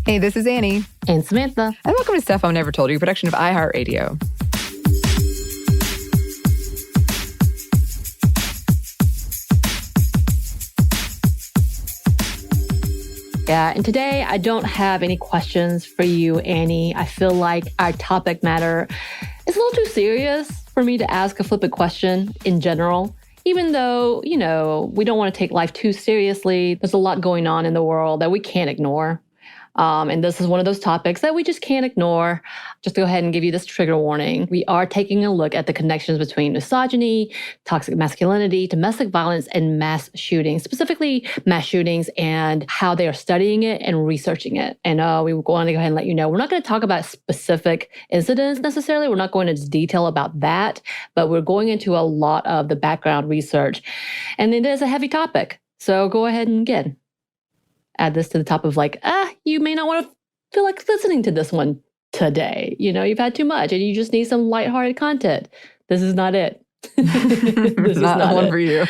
Hey, this is Anney and Samantha. And welcome to Stuff I've Never Told You, production of iHeartRadio. Yeah, and today I don't have any questions for you, Anney. I feel like our topic matter is a little too serious for me to ask a flippant question in general. Even though, we don't want to take life too seriously, there's a lot going on in the world that we can't ignore. And this is one of those topics that we just can't ignore. Just to go ahead and give you this trigger warning. We are taking a look at the connections between misogyny, toxic masculinity, domestic violence, and mass shootings, specifically mass shootings and how they are studying it and researching it. And we want to go ahead and let you know, we're not going to talk about specific incidents necessarily. We're not going into detail about that, but we're going into a lot of the background research. And it is a heavy topic. So go ahead and again, add this to the top of you may not want to feel like listening to this one today. You've had too much and you just need some lighthearted content. This is not it. This is not the one for you.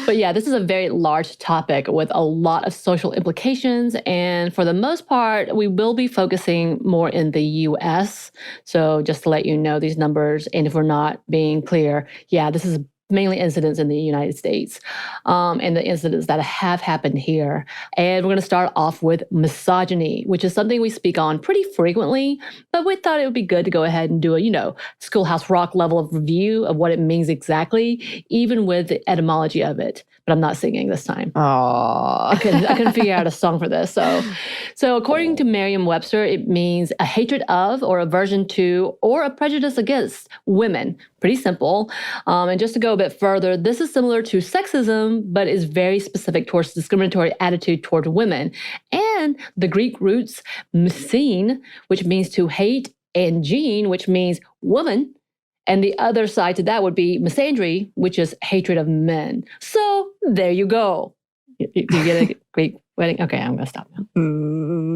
But yeah, this is a very large topic with a lot of social implications. And for the most part, we will be focusing more in the US. So just to let you know these numbers, and if we're not being clear, yeah, this is mainly incidents in the United States and the incidents that have happened here. And we're going to start off with misogyny, which is something we speak on pretty frequently, but we thought it would be good to go ahead and do a, Schoolhouse Rock level of review of what it means exactly, even with the etymology of it. But I'm not singing this time. Aww. I couldn't figure out a song for this. So according to Merriam-Webster, it means a hatred of or aversion to or a prejudice against women. Pretty simple. And just to go a bit further, this is similar to sexism, but is very specific towards discriminatory attitude toward women. And the Greek roots misogyny, which means to hate, and gene, which means woman. And the other side to that would be misandry, which is hatred of men. So there you go. You get a Greek wedding? Okay, I'm going to stop now.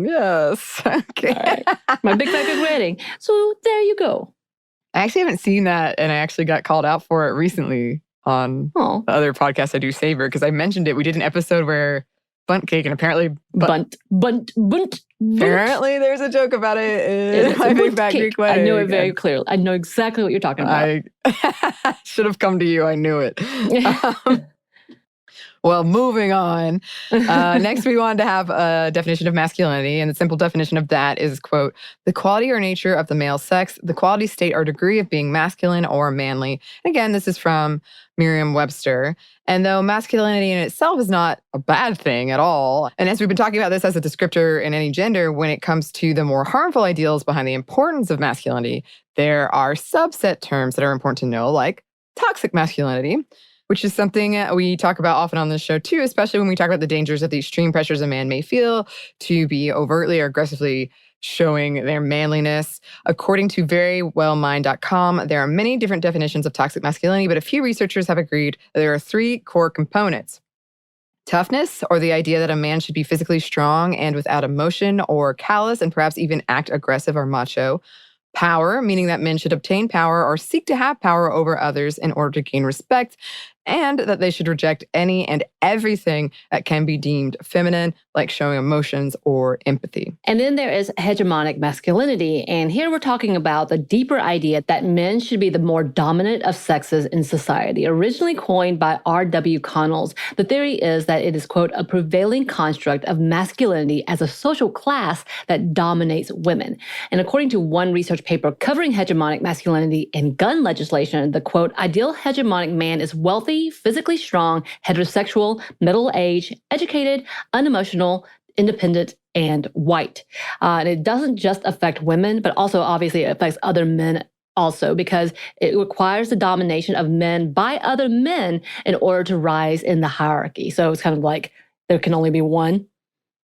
Yes. Okay. Right. My big fat Greek wedding. So there you go. I actually haven't seen that, and I actually got called out for it recently on the other podcast I do, Savor, because I mentioned it. We did an episode where bunt cake, and apparently bunt. Apparently there's a joke about it in my big fat Greek wedding. I know it very clearly. I know exactly what you're talking about. I should have come to you. I knew it. Well, moving on. Next, we wanted to have a definition of masculinity. And the simple definition of that is, quote, the quality or nature of the male sex, the quality, state, or degree of being masculine or manly. And again, this is from Merriam-Webster. And though masculinity in itself is not a bad thing at all, and as we've been talking about this as a descriptor in any gender, when it comes to the more harmful ideals behind the importance of masculinity, there are subset terms that are important to know, like toxic masculinity, which is something we talk about often on this show too, especially when we talk about the dangers of the extreme pressures a man may feel to be overtly or aggressively showing their manliness. According to verywellmind.com, there are many different definitions of toxic masculinity, but a few researchers have agreed that there are three core components. Toughness, or the idea that a man should be physically strong and without emotion or callous and perhaps even act aggressive or macho. Power, meaning that men should obtain power or seek to have power over others in order to gain respect, and that they should reject any and everything that can be deemed feminine, like showing emotions or empathy. And then there is hegemonic masculinity. And here we're talking about the deeper idea that men should be the more dominant of sexes in society. Originally coined by R.W. Connells, the theory is that it is, quote, a prevailing construct of masculinity as a social class that dominates women. And according to one research paper covering hegemonic masculinity and gun legislation, the, quote, ideal hegemonic man is wealthy, physically strong, heterosexual, middle-aged, educated, unemotional, independent, and white. And it doesn't just affect women, but also obviously it affects other men also, because it requires the domination of men by other men in order to rise in the hierarchy. So it's kind of like there can only be one.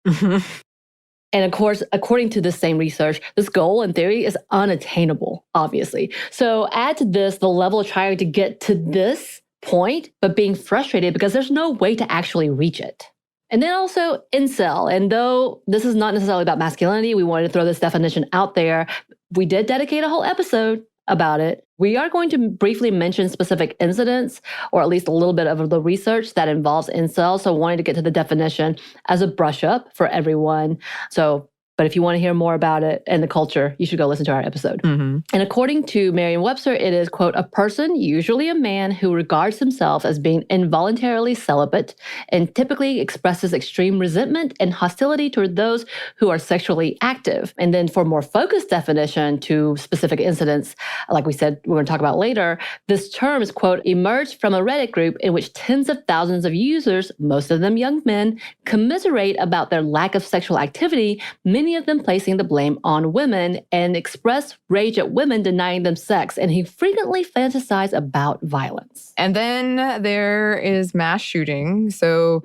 And of course, according to this same research, this goal in theory is unattainable, obviously. So add to this the level of trying to get to this point, but being frustrated because there's no way to actually reach it. And then also incel. And though this is not necessarily about masculinity, we wanted to throw this definition out there. We did dedicate a whole episode about it. We are going to briefly mention specific incidents, or at least a little bit of the research that involves incels. So I wanted to get to the definition as a brush up for everyone. So But if you want to hear more about it and the culture, you should go listen to our episode. Mm-hmm. And according to Merriam-Webster, it is, quote, a person, usually a man, who regards himself as being involuntarily celibate and typically expresses extreme resentment and hostility toward those who are sexually active. And then for more focused definition to specific incidents, like we said, we're going to talk about later, this term is, quote, emerged from a Reddit group in which tens of thousands of users, most of them young men, commiserate about their lack of sexual activity, many of them placing the blame on women, and express rage at women denying them sex. And he frequently fantasized about violence. And then there is mass shooting. So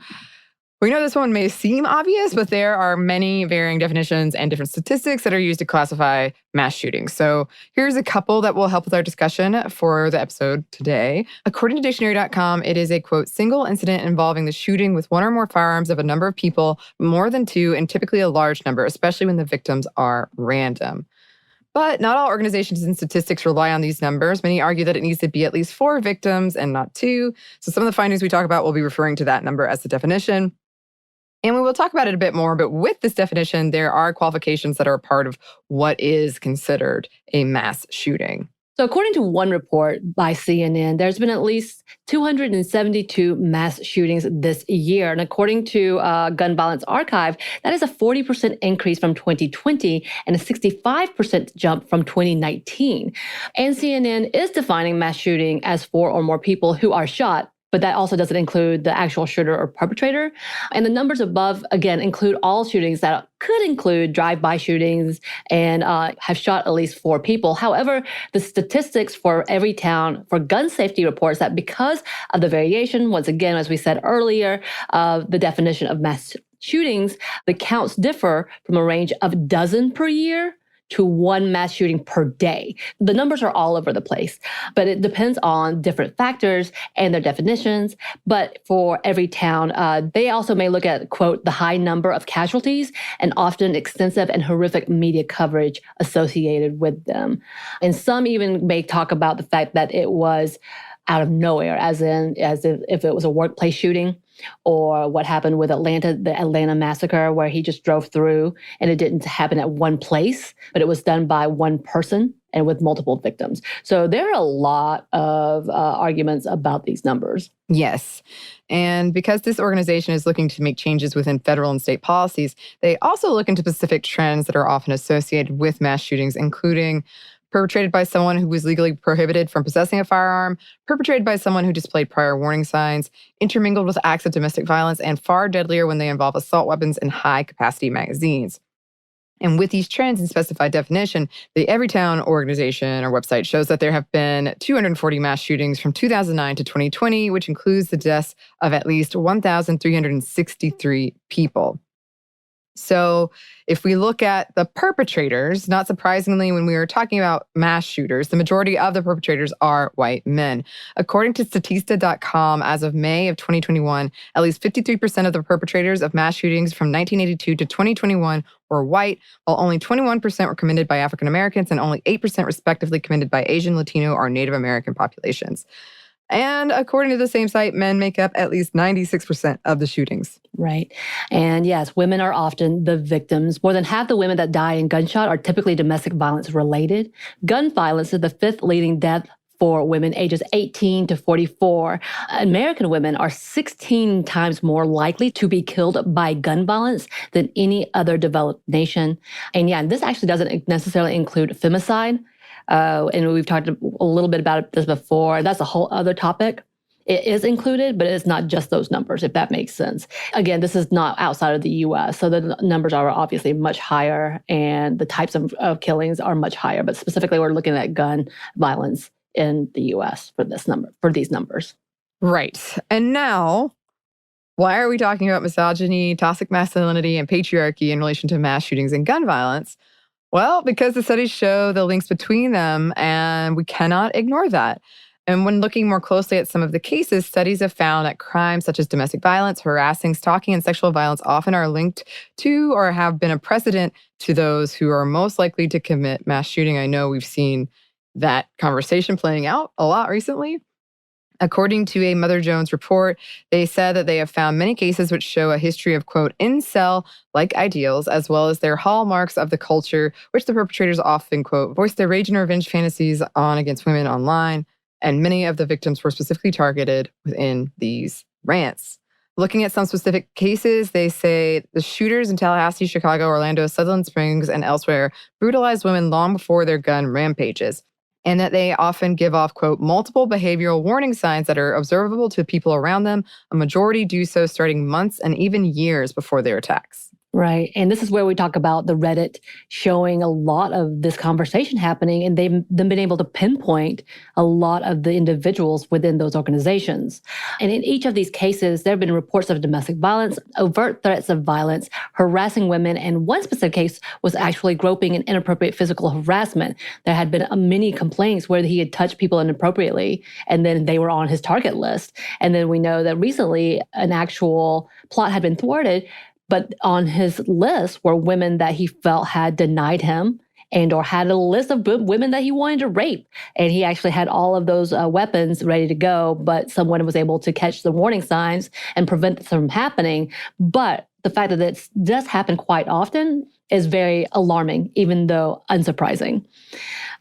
we know this one may seem obvious, but there are many varying definitions and different statistics that are used to classify mass shootings. So here's a couple that will help with our discussion for the episode today. According to dictionary.com, it is a, quote, single incident involving the shooting with one or more firearms of a number of people, more than two, and typically a large number, especially when the victims are random. But not all organizations and statistics rely on these numbers. Many argue that it needs to be at least 4 victims and not 2. So some of the findings we talk about will be referring to that number as the definition. And we will talk about it a bit more, but with this definition, there are qualifications that are a part of what is considered a mass shooting. So according to one report by CNN, there's been at least 272 mass shootings this year. And according to Gun Violence Archive, that is a 40% increase from 2020 and a 65% jump from 2019. And CNN is defining mass shooting as 4 or more people who are shot, but that also doesn't include the actual shooter or perpetrator. And the numbers above, again, include all shootings that could include drive-by shootings and have shot at least 4 people. However, the statistics for every town for gun safety reports that because of the variation, once again, as we said earlier, of the definition of mass shootings, the counts differ from a range of dozen per year to 1 mass shooting per day. The numbers are all over the place, but it depends on different factors and their definitions. But for every town, they also may look at, quote, the high number of casualties and often extensive and horrific media coverage associated with them. And some even may talk about the fact that it was out of nowhere, as if it was a workplace shooting, or what happened with the Atlanta massacre, where he just drove through and it didn't happen at one place, but it was done by one person and with multiple victims. So there are a lot of arguments about these numbers. Yes. And because this organization is looking to make changes within federal and state policies, they also look into specific trends that are often associated with mass shootings, including perpetrated by someone who was legally prohibited from possessing a firearm, perpetrated by someone who displayed prior warning signs, intermingled with acts of domestic violence, and far deadlier when they involve assault weapons and high-capacity magazines. And with these trends and specified definition, the Everytown organization or website shows that there have been 240 mass shootings from 2009 to 2020, which includes the deaths of at least 1,363 people. So if we look at the perpetrators, not surprisingly, when we are talking about mass shooters, the majority of the perpetrators are white men. According to Statista.com, as of May of 2021, at least 53% of the perpetrators of mass shootings from 1982 to 2021 were white, while only 21% were committed by African Americans and only 8% respectively committed by Asian, Latino, or Native American populations. And according to the same site, men make up at least 96% of the shootings. Right. And yes, women are often the victims. More than half the women that die in gunshot are typically domestic violence related. Gun violence is the 5th leading death for women ages 18 to 44. American women are 16 times more likely to be killed by gun violence than any other developed nation. And yeah, this actually doesn't necessarily include femicide. And we've talked a little bit about this before. That's a whole other topic. It is included, but it's not just those numbers, if that makes sense. Again, this is not outside of the U.S., so the numbers are obviously much higher, and the types of killings are much higher. But specifically, we're looking at gun violence in the U.S. for these numbers. Right. And now, why are we talking about misogyny, toxic masculinity, and patriarchy in relation to mass shootings and gun violence? Well, because the studies show the links between them, and we cannot ignore that. And when looking more closely at some of the cases, studies have found that crimes such as domestic violence, harassing, stalking, and sexual violence often are linked to or have been a precedent to those who are most likely to commit mass shooting. I know we've seen that conversation playing out a lot recently. According to a Mother Jones report, they said that they have found many cases which show a history of, quote, incel-like ideals, as well as their hallmarks of the culture, which the perpetrators often, quote, voice their rage and revenge fantasies on against women online. And many of the victims were specifically targeted within these rants. Looking at some specific cases, they say the shooters in Tallahassee, Chicago, Orlando, Sutherland Springs, and elsewhere brutalized women long before their gun rampages, and that they often give off, quote, multiple behavioral warning signs that are observable to people around them. A majority do so starting months and even years before their attacks. Right. And this is where we talk about the Reddit showing a lot of this conversation happening, and they've been able to pinpoint a lot of the individuals within those organizations. And in each of these cases, there have been reports of domestic violence, overt threats of violence, harassing women, and one specific case was actually groping and inappropriate physical harassment. There had been many complaints where he had touched people inappropriately, and then they were on his target list. And then we know that recently an actual plot had been thwarted, but on his list were women that he felt had denied him and or had a list of women that he wanted to rape. And he actually had all of those weapons ready to go, but someone was able to catch the warning signs and prevent this from happening. But the fact that this does happen quite often is very alarming, even though unsurprising.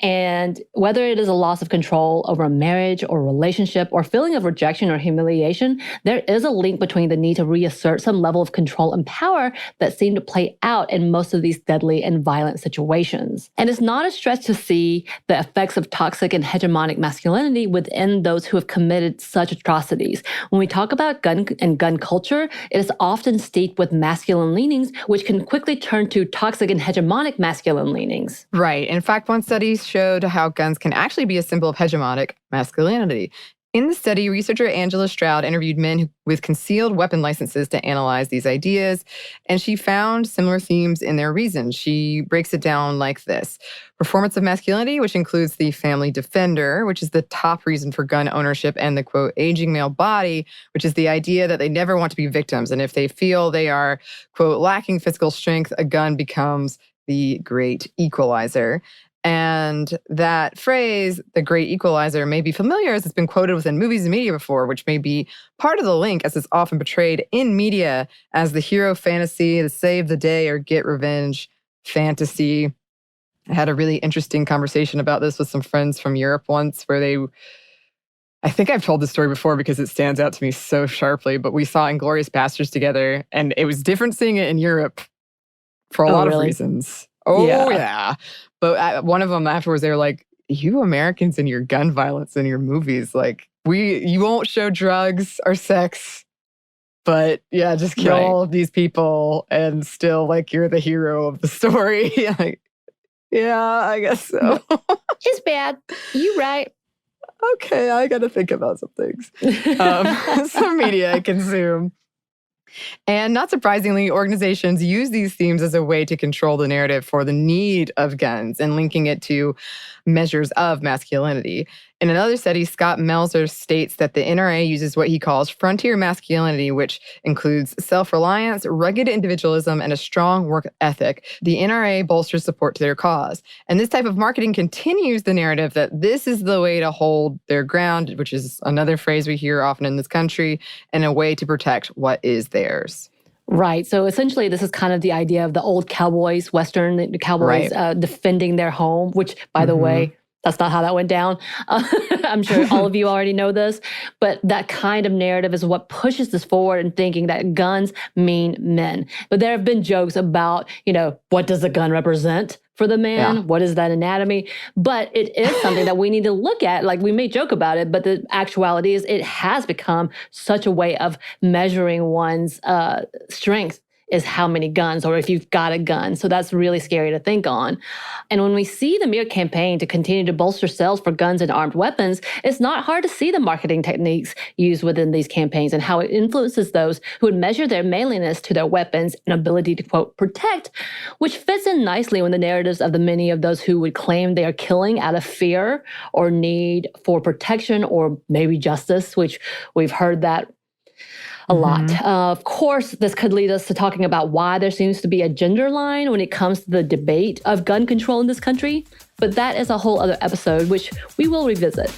And whether it is a loss of control over a marriage or relationship or feeling of rejection or humiliation, there is a link between the need to reassert some level of control and power that seem to play out in most of these deadly and violent situations. And it's not a stretch to see the effects of toxic and hegemonic masculinity within those who have committed such atrocities. When we talk about gun and gun culture, it is often steeped with masculine leanings, which can quickly turn to toxic and hegemonic masculine leanings. Right. In fact, one study showed how guns can actually be a symbol of hegemonic masculinity. In the study, researcher Angela Stroud interviewed men with concealed weapon licenses to analyze these ideas, and she found similar themes in their reasons. She breaks it down like this. Performance of masculinity, which includes the family defender, which is the top reason for gun ownership, and the, quote, aging male body, which is the idea that they never want to be victims. And if they feel they are, quote, lacking physical strength, a gun becomes the great equalizer. And that phrase, the great equalizer, may be familiar as it's been quoted within movies and media before, which may be part of the link as it's often portrayed in media as the hero fantasy, the save the day or get revenge fantasy. I had a really interesting conversation about this with some friends from Europe once where I think I've told this story before because it stands out to me so sharply, but we saw Inglourious Basterds together, and it was different seeing it in Europe for a lot of reasons. Oh, yeah. But one of them afterwards, they were like, you Americans and your gun violence in your movies, like, you won't show drugs or sex, but yeah, just kill all of these people and still, like, you're the hero of the story. Like, yeah, I guess so. It's bad. You right. Okay, I got to think about some things. Some media I consume. And not surprisingly, organizations use these themes as a way to control the narrative for the need of guns and linking it to measures of masculinity. In another study, Scott Melzer states that the NRA uses what he calls frontier masculinity, which includes self-reliance, rugged individualism, and a strong work ethic. The NRA bolsters support to their cause. And this type of marketing continues the narrative that this is the way to hold their ground, which is another phrase we hear often in this country, and a way to protect what is theirs. Right. So essentially, this is kind of the idea of the old cowboys, Western cowboys defending their home, which, by the way, that's not how that went down. I'm sure all of you already know this. But that kind of narrative is what pushes this forward and thinking that guns mean men. But there have been jokes about, what does a gun represent for the man? Yeah. What is that anatomy? But it is something that we need to look at. Like, we may joke about it, but the actuality is it has become such a way of measuring one's strength is how many guns, or if you've got a gun. So that's really scary to think on. And when we see the mere campaign to continue to bolster sales for guns and armed weapons, it's not hard to see the marketing techniques used within these campaigns and how it influences those who would measure their manliness to their weapons and ability to, quote, protect, which fits in nicely with the narratives of the many of those who would claim they are killing out of fear or need for protection or maybe justice, which we've heard that a lot. Of course, this could lead us to talking about why there seems to be a gender line when it comes to the debate of gun control in this country. But that is a whole other episode, which we will revisit.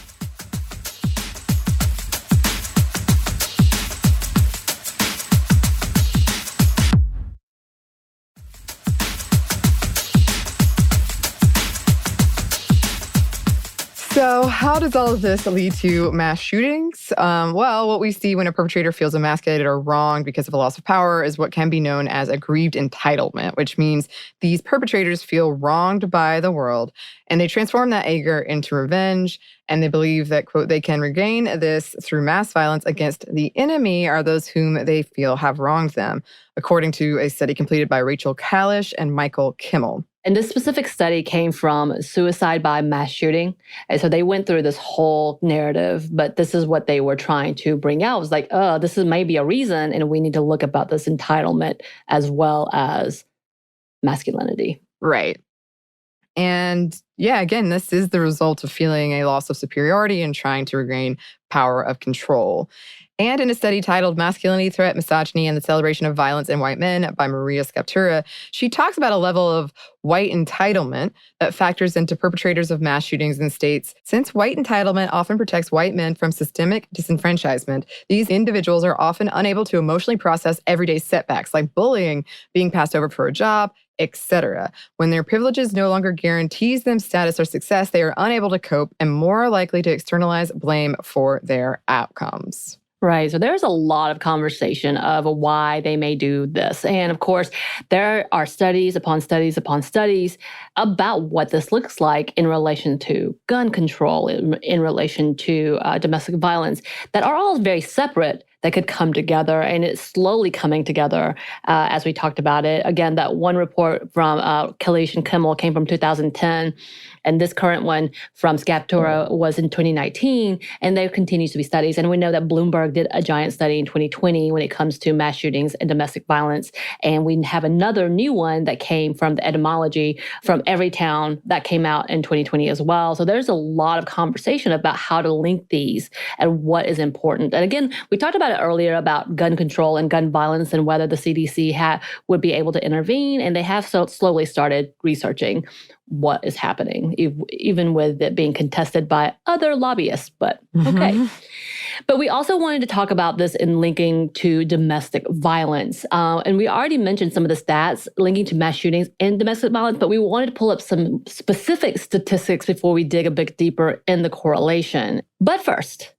So how does all of this lead to mass shootings? Well, what we see when a perpetrator feels emasculated or wronged because of a loss of power is what can be known as aggrieved entitlement, which means these perpetrators feel wronged by the world and they transform that anger into revenge. And they believe that, quote, they can regain this through mass violence against the enemy or those whom they feel have wronged them, according to a study completed by Rachel Kalish and Michael Kimmel. And this specific study came from suicide by mass shooting. And so they went through this whole narrative, but this is what they were trying to bring out. It was like, oh, this is maybe a reason, and we need to look about this entitlement as well as masculinity. Right. And yeah, again, this is the result of feeling a loss of superiority and trying to regain power of control. And in a study titled Masculinity, Threat, Misogyny, and the Celebration of Violence in White Men by Maria Scriptura, she talks about a level of white entitlement that factors into perpetrators of mass shootings and states, since white entitlement often protects white men from systemic disenfranchisement, these individuals are often unable to emotionally process everyday setbacks like bullying, being passed over for a job, etc. When their privileges no longer guarantees them status or success, they are unable to cope and more likely to externalize blame for their outcomes. Right. So there's a lot of conversation of why they may do this. And of course, there are studies upon studies upon studies about what this looks like in relation to gun control, in relation to domestic violence, that are all very separate, that could come together. And it's slowly coming together as we talked about it. Again, that one report from Kalish and Kimmel came from 2010. And this current one from Scriptura was in 2019. And there continues to be studies. And we know that Bloomberg did a giant study in 2020 when it comes to mass shootings and domestic violence. And we have another new one that came from the etymology from Everytown that came out in 2020 as well. So there's a lot of conversation about how to link these and what is important. And again, we talked about it earlier about gun control and gun violence and whether the CDC would be able to intervene. And they have slowly started researching what is happening, even with it being contested by other lobbyists. But okay. But we also wanted to talk about this in linking to domestic violence. And we already mentioned some of the stats linking to mass shootings and domestic violence, but we wanted to pull up some specific statistics before we dig a bit deeper in the correlation. But first,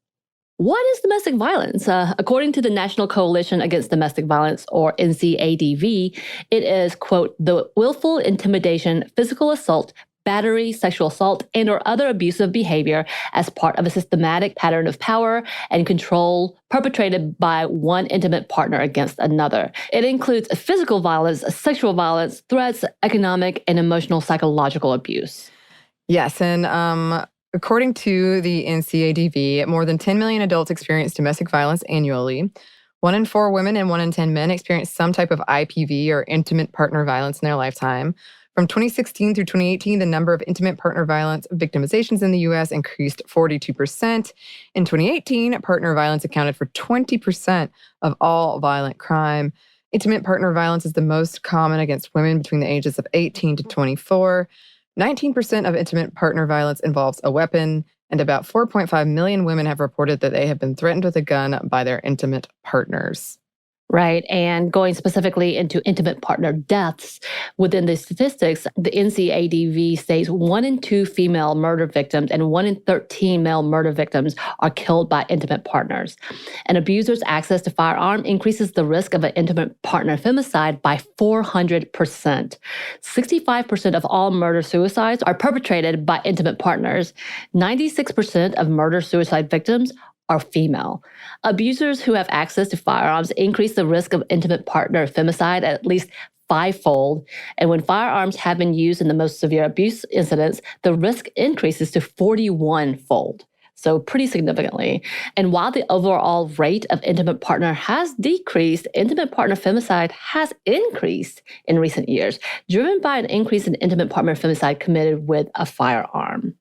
what is domestic violence? According to the National Coalition Against Domestic Violence, or NCADV, it is, quote, the willful intimidation, physical assault, battery, sexual assault, and or other abusive behavior as part of a systematic pattern of power and control perpetrated by one intimate partner against another. It includes physical violence, sexual violence, threats, economic and emotional psychological abuse. Yes, and according to the NCADV, more than 10 million adults experience domestic violence annually. 1 in 4 women and 1 in 10 men experience some type of IPV or intimate partner violence in their lifetime. From 2016 through 2018, the number of intimate partner violence victimizations in the U.S. increased 42%. In 2018, partner violence accounted for 20% of all violent crime. Intimate partner violence is the most common against women between the ages of 18 to 24. 19% of intimate partner violence involves a weapon, and about 4.5 million women have reported that they have been threatened with a gun by their intimate partners. Right. And going specifically into intimate partner deaths within the statistics, the NCADV states 1 in 2 female murder victims and 1 in 13 male murder victims are killed by intimate partners. An abuser's access to firearm increases the risk of an intimate partner femicide by 400%. 65% of all murder-suicides are perpetrated by intimate partners. 96% of murder-suicide victims are female. Abusers who have access to firearms increase the risk of intimate partner femicide at least 5-fold. And when firearms have been used in the most severe abuse incidents, the risk increases to 41-fold. So pretty significantly. And while the overall rate of intimate partner has decreased, intimate partner femicide has increased in recent years, driven by an increase in intimate partner femicide committed with a firearm.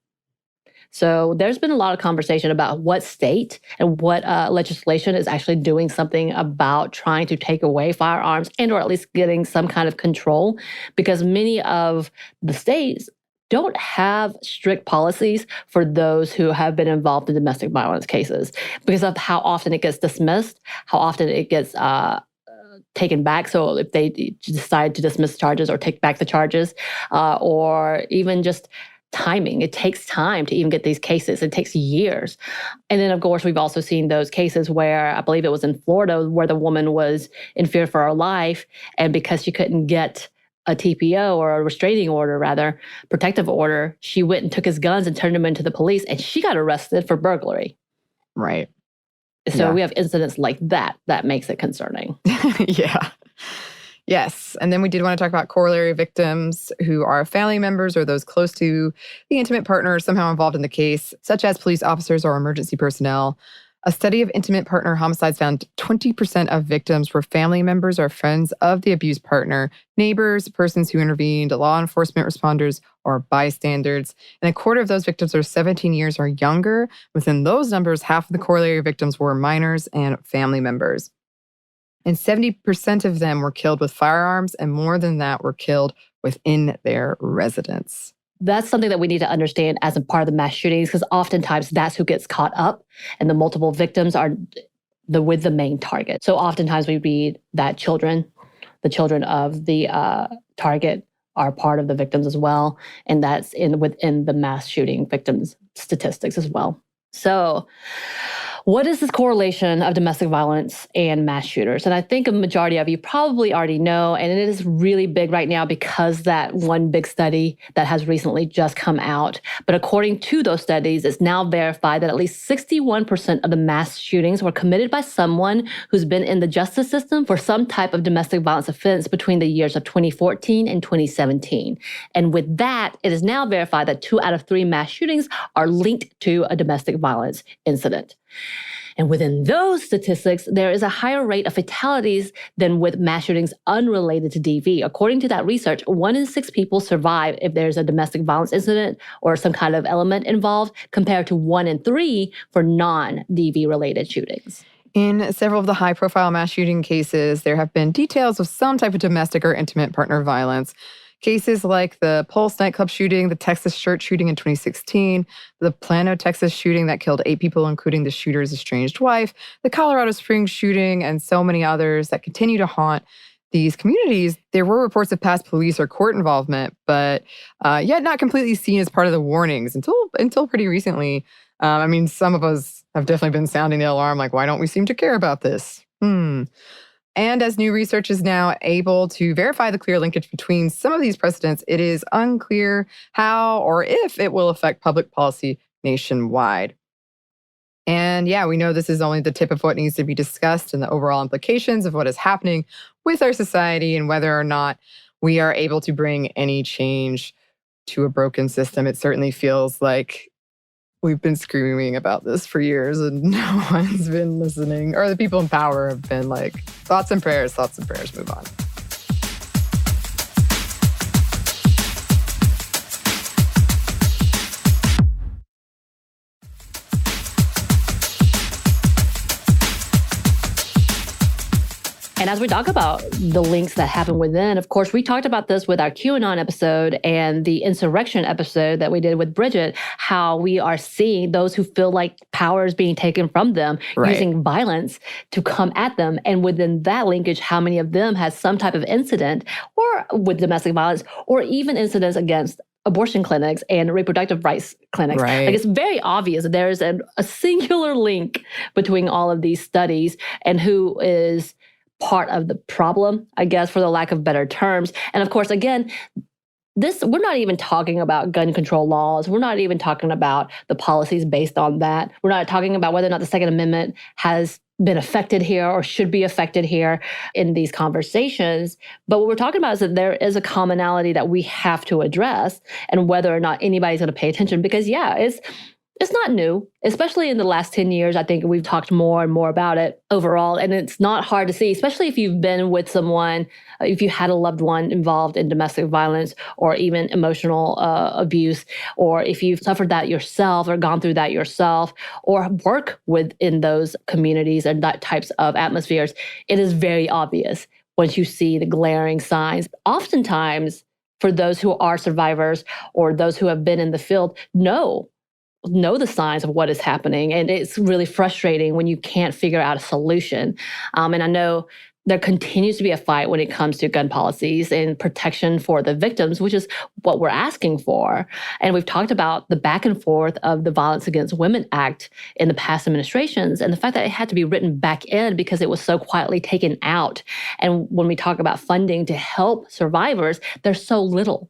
So there's been a lot of conversation about what state and what legislation is actually doing something about trying to take away firearms and or at least getting some kind of control, because many of the states don't have strict policies for those who have been involved in domestic violence cases because of how often it gets dismissed, how often it gets taken back. So if they decide to dismiss charges or take back the charges, or even just timing. It takes time to even get these cases. It takes years. And then, of course, we've also seen those cases where I believe it was in Florida where the woman was in fear for her life. And because she couldn't get a TPO or a restraining order, rather, protective order, she went and took his guns and turned them into the police. And she got arrested for burglary. Right. So we have incidents like that makes it concerning. Yeah. Yes. And then we did want to talk about corollary victims who are family members or those close to the intimate partner somehow involved in the case, such as police officers or emergency personnel. A study of intimate partner homicides found 20% of victims were family members or friends of the abused partner, neighbors, persons who intervened, law enforcement responders, or bystanders. And a quarter of those victims are 17 years or younger. Within those numbers, half of the corollary victims were minors and family members. And 70% of them were killed with firearms, and more than that were killed within their residence. That's something that we need to understand as a part of the mass shootings, because oftentimes that's who gets caught up, and the multiple victims are with the main target. So oftentimes we read that the children of the target are part of the victims as well, and that's within the mass shooting victims statistics as well. So what is this correlation of domestic violence and mass shooters? And I think a majority of you probably already know, and it is really big right now because that one big study that has recently just come out. But according to those studies, it's now verified that at least 61% of the mass shootings were committed by someone who's been in the justice system for some type of domestic violence offense between the years of 2014 and 2017. And with that, it is now verified that 2 out of 3 mass shootings are linked to a domestic violence incident. And within those statistics, there is a higher rate of fatalities than with mass shootings unrelated to DV. According to that research, 1 in 6 people survive if there's a domestic violence incident or some kind of element involved, compared to 1 in 3 for non-DV related shootings. In several of the high-profile mass shooting cases, there have been details of some type of domestic or intimate partner violence. Cases like the Pulse nightclub shooting, the Texas church shooting in 2016, the Plano, Texas shooting that killed 8 people, including the shooter's estranged wife, the Colorado Springs shooting, and so many others that continue to haunt these communities. There were reports of past police or court involvement, but yet not completely seen as part of the warnings until pretty recently. I mean, some of us have definitely been sounding the alarm, like, why don't we seem to care about this? And as new research is now able to verify the clear linkage between some of these precedents, it is unclear how or if it will affect public policy nationwide. And yeah, we know this is only the tip of what needs to be discussed and the overall implications of what is happening with our society and whether or not we are able to bring any change to a broken system. It certainly feels like we've been screaming about this for years and no one's been listening. Or the people in power have been like, thoughts and prayers, move on. And as we talk about the links that happen within, of course, we talked about this with our QAnon episode and the insurrection episode that we did with Bridget, how we are seeing those who feel like power is being taken from them, using violence to come at them. And within that linkage, how many of them has some type of incident or with domestic violence or even incidents against abortion clinics and reproductive rights clinics. Right. Like, it's very obvious that there is a singular link between all of these studies and who is part of the problem, I guess, for the lack of better terms. And of course, again, we're not even talking about gun control laws. We're not even talking about the policies based on that. We're not talking about whether or not the Second Amendment has been affected here or should be affected here in these conversations. But what we're talking about is that there is a commonality that we have to address, and whether or not anybody's going to pay attention. Because yeah, it's not new, especially in the last 10 years. I think we've talked more and more about it overall. And it's not hard to see, especially if you've been with someone, if you had a loved one involved in domestic violence or even emotional abuse, or if you've suffered that yourself or gone through that yourself or work within those communities and that types of atmospheres. It is very obvious once you see the glaring signs. Oftentimes, for those who are survivors or those who have been in the field, know the signs of what is happening. And it's really frustrating when you can't figure out a solution. And I know there continues to be a fight when it comes to gun policies and protection for the victims, which is what we're asking for. And we've talked about the back and forth of the Violence Against Women Act in the past administrations and the fact that it had to be written back in because it was so quietly taken out. And when we talk about funding to help survivors, there's so little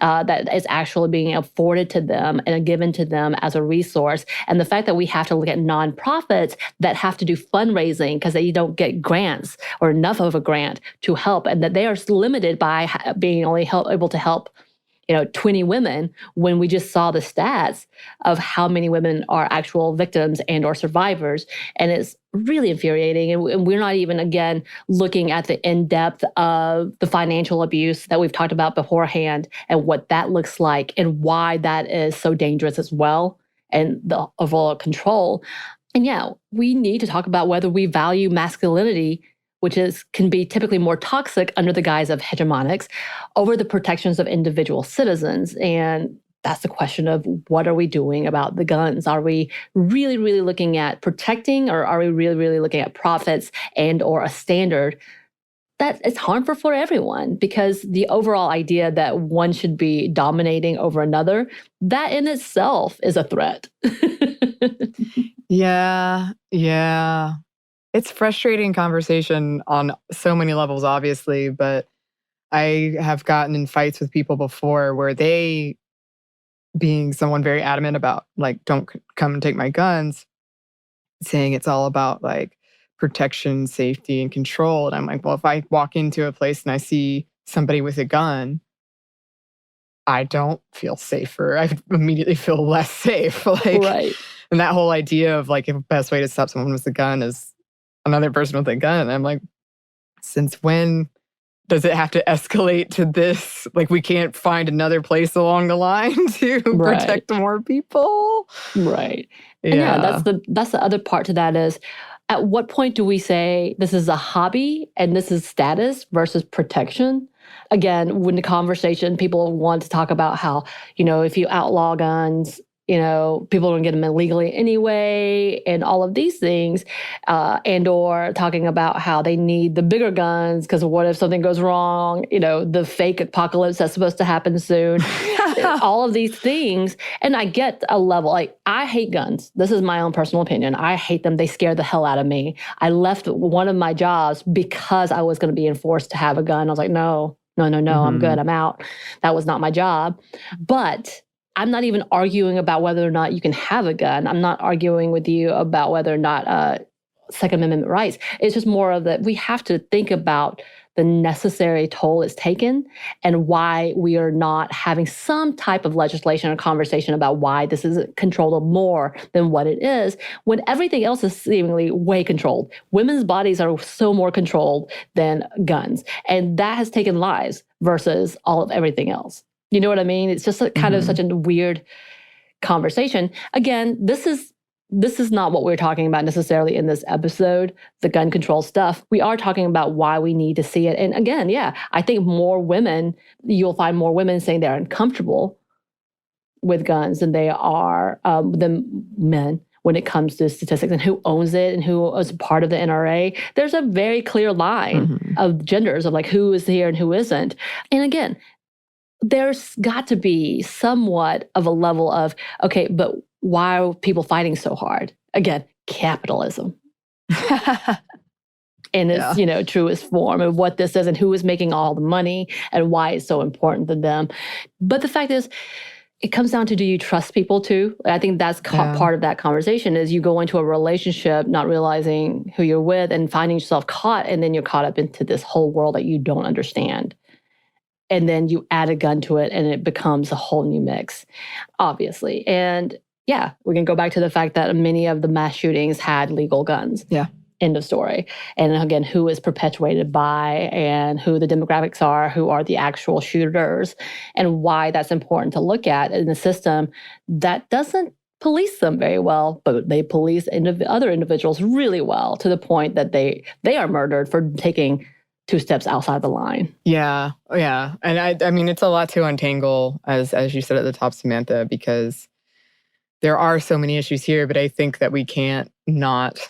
that is actually being afforded to them and given to them as a resource. And the fact that we have to look at nonprofits that have to do fundraising because they don't get grants or enough of a grant to help, and that they are limited by being only able to help 20 women, when we just saw the stats of how many women are actual victims and or survivors. And it's really infuriating. And we're not even, again, looking at the in-depth of the financial abuse that we've talked about beforehand and what that looks like and why that is so dangerous as well, and the overall control. And yeah, we need to talk about whether we value masculinity, which can be typically more toxic under the guise of hegemonics, over the protections of individual citizens. And that's the question of what are we doing about the guns? Are we really, really looking at protecting, or are we really, really looking at profits and or a standard that is harmful for everyone? Because the overall idea that one should be dominating over another, that in itself is a threat. Yeah. It's frustrating conversation on so many levels, obviously, but I have gotten in fights with people before where they, being someone very adamant about, like, don't come and take my guns, saying it's all about, like, protection, safety, and control. And I'm like, well, if I walk into a place and I see somebody with a gun, I don't feel safer. I immediately feel less safe. Right. And that whole idea of, like, the best way to stop someone with a gun is another person with a gun. And I'm like, since when does it have to escalate to this? Like, we can't find another place along the line to protect more people? Right. Yeah. And yeah, that's the other part to that is, at what point do we say this is a hobby and this is status versus protection? Again, when the conversation, people want to talk about how, if you outlaw guns, people are going to get them illegally anyway, and all of these things, and or talking about how they need the bigger guns because what if something goes wrong, the fake apocalypse that's supposed to happen soon, all of these things. And I get a level, like, I hate guns. This is my own personal opinion. I hate them. They scare the hell out of me. I left one of my jobs because I was going to be enforced to have a gun. I was like, no, I'm good. I'm out. That was not my job. But I'm not even arguing about whether or not you can have a gun. I'm not arguing with you about whether or not Second Amendment rights. It's just more of that we have to think about the necessary toll it's taken and why we are not having some type of legislation or conversation about why this is controlled more than what it is, when everything else is seemingly way controlled. Women's bodies are so more controlled than guns. And that has taken lives versus all of everything else. You know what I mean? It's just kind of such a weird conversation. Again, this is not what we're talking about necessarily in this episode, the gun control stuff. We are talking about why we need to see it. And again, yeah, I think you'll find more women saying they're uncomfortable with guns than they are than men when it comes to statistics and who owns it and who is part of the NRA. There's a very clear line of genders of like who is here and who isn't. And again, there's got to be somewhat of a level of, okay, but why are people fighting so hard? Again, capitalism. In its truest form, and what this is and who is making all the money and why it's so important to them. But the fact is, it comes down to, do you trust people too? I think that's part of that conversation is you go into a relationship not realizing who you're with and finding yourself caught, and then you're caught up into this whole world that you don't understand. And then you add a gun to it and it becomes a whole new mix, obviously. And yeah, we can go back to the fact that many of the mass shootings had legal guns. Yeah. End of story. And again, who is perpetuated by and who the demographics are, who are the actual shooters, and why that's important to look at in a system that doesn't police them very well, but they police other individuals really well, to the point that they are murdered for taking 2 steps outside the line. Yeah. And I mean, it's a lot to untangle, as you said at the top, Samantha, because there are so many issues here, but I think that we can't not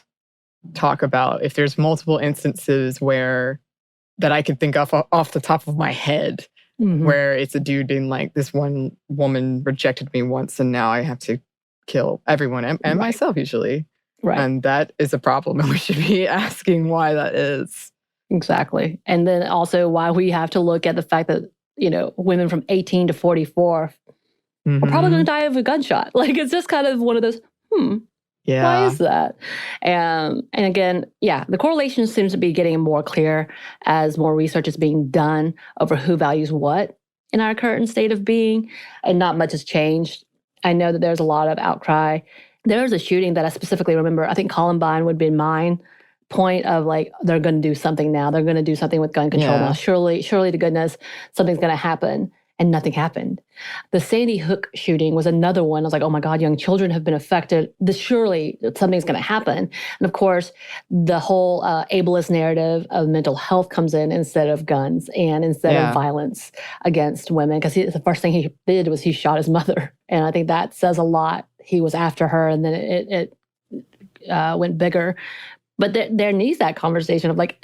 talk about if there's multiple instances where that I could think of off the top of my head, where it's a dude being like, this one woman rejected me once and now I have to kill everyone and myself usually. Right. And that is a problem. And we should be asking why that is. Exactly. And then also why we have to look at the fact that, women from 18 to 44 are probably going to die of a gunshot. Like, it's just kind of one of those, why is that? And again, the correlation seems to be getting more clear as more research is being done over who values what in our current state of being, and not much has changed. I know that there's a lot of outcry. There was a shooting that I specifically remember. I think Columbine would be mine point of like, they're going to do something now. They're going to do something with gun control now. Surely to goodness, something's going to happen. And nothing happened. The Sandy Hook shooting was another one. I was like, oh my God, young children have been affected. Surely something's going to happen. And of course, the whole ableist narrative of mental health comes in instead of guns and instead of violence against women. Because the first thing he did was he shot his mother. And I think that says a lot. He was after her and then it went bigger. But there needs that conversation of like,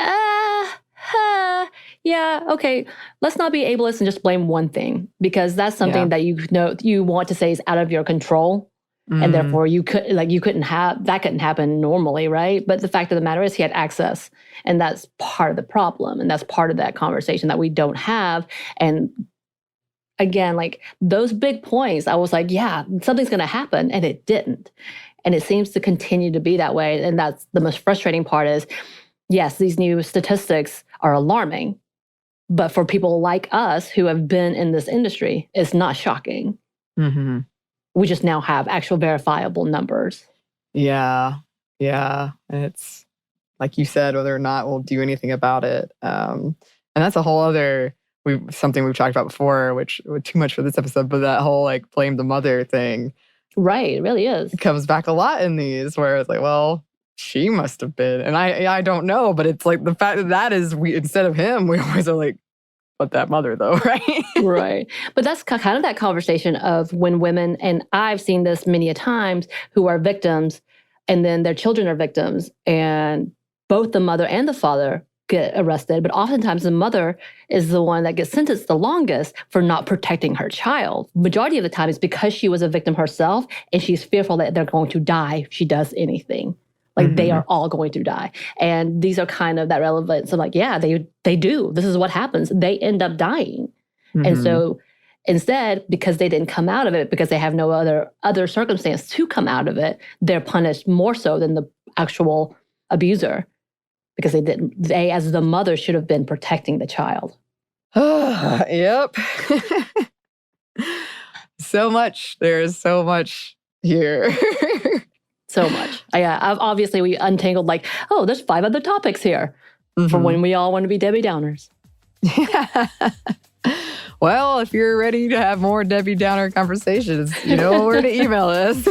okay, let's not be ableist and just blame one thing, because that's something that you want to say is out of your control, and therefore couldn't happen normally, right? But the fact of the matter is he had access, and that's part of the problem, and that's part of that conversation that we don't have. And again, like those big points, I was like, something's going to happen, and it didn't, and it seems to continue to be that way. And that's the most frustrating part is, yes, these new statistics are alarming. But for people like us who have been in this industry, it's not shocking. We just now have actual verifiable numbers. Yeah. And it's like you said, whether or not we'll do anything about it. And that's a whole other, something we've talked about before, which was too much for this episode, but that whole like blame the mother thing. Right, it really is. It comes back a lot in these where it's like, well, she must have been. And I don't know, but it's like the fact that is, instead of him, we always are like, but that mother though, right? Right. But that's kind of that conversation of when women, and I've seen this many a times, who are victims and then their children are victims and both the mother and the father get arrested. But oftentimes the mother is the one that gets sentenced the longest for not protecting her child. Majority of the time it's because she was a victim herself and she's fearful that they're going to die if she does anything. Like they are all going to die. And these are kind of that relevance of like, they do. This is what happens. They end up dying. And so instead, because they didn't come out of it, because they have no other circumstance to come out of it, they're punished more so than the actual abuser. Because they as the mother should have been protecting the child. Yep. So much. There's so much here. So much. Obviously, we untangled like, there's 5 other topics here for when we all want to be Debbie Downers. Well, if you're ready to have more Debbie Downer conversations, you know where to email us.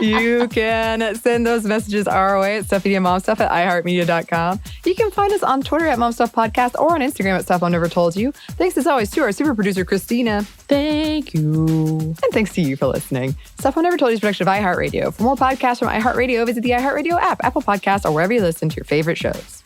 You can send those messages our way at stuffmediamomstuff@iheartmedia.com. You can find us on Twitter at momstuffpodcast or on Instagram at Stuff I Never Told You. Thanks as always to our super producer, Christina. Thank you. And thanks to you for listening. Stuff I Never Told You is a production of iHeartRadio. For more podcasts from iHeartRadio, visit the iHeartRadio app, Apple Podcasts, or wherever you listen to your favorite shows.